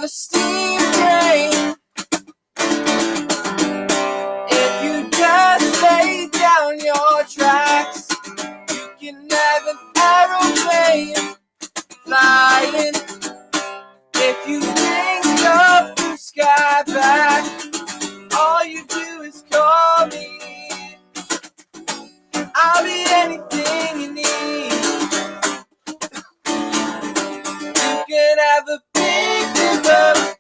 have a steam train. If you just lay down your tracks, you can have an aeroplane flying. If you bring your blue sky back, all you do is call me. I'll be anything you need. You can have a big river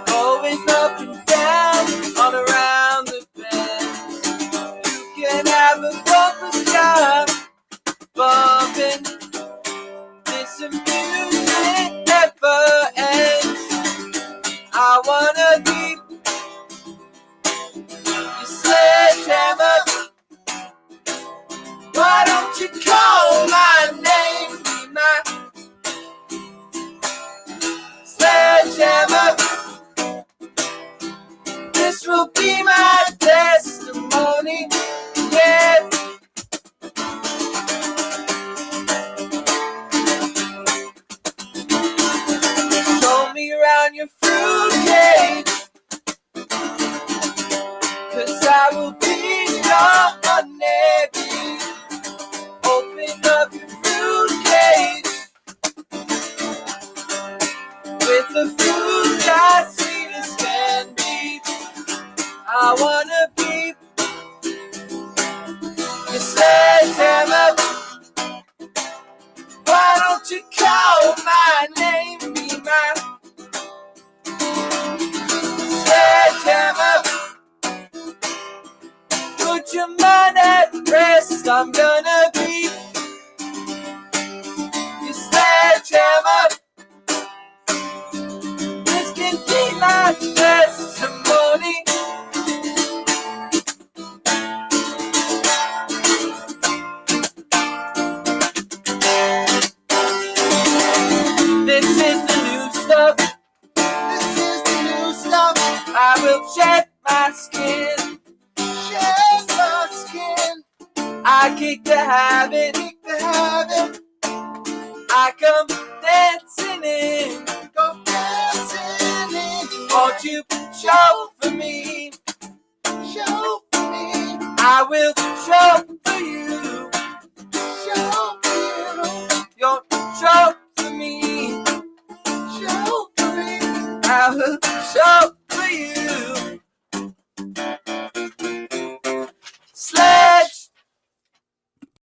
going up and down all around the bend. You can have a bumper car bumping. This music never ends. I wanna be your sledgehammer. Why don't you call my name? Be my sledgehammer. This will be my testimony. Yeah. Show me around your fruitcake, 'cause I will be your honeybee. Open up your fruitcake with the fruit that's sweet as can be. I wanna be your sledgehammer. Why don't you call my name? Be my sledgehammer. Put your mind at rest. I'm gonna be your sledgehammer. This can be my testimony. This is the new stuff. This is the new stuff. I will shed my skin. Shed my skin. I kick the habit. Kick the habit. I come dancing in. Go dancing in. Won't you show for me? Show for me. I will show for you. Show for you. You'll show for me. Show for me. I will show for you. Slay.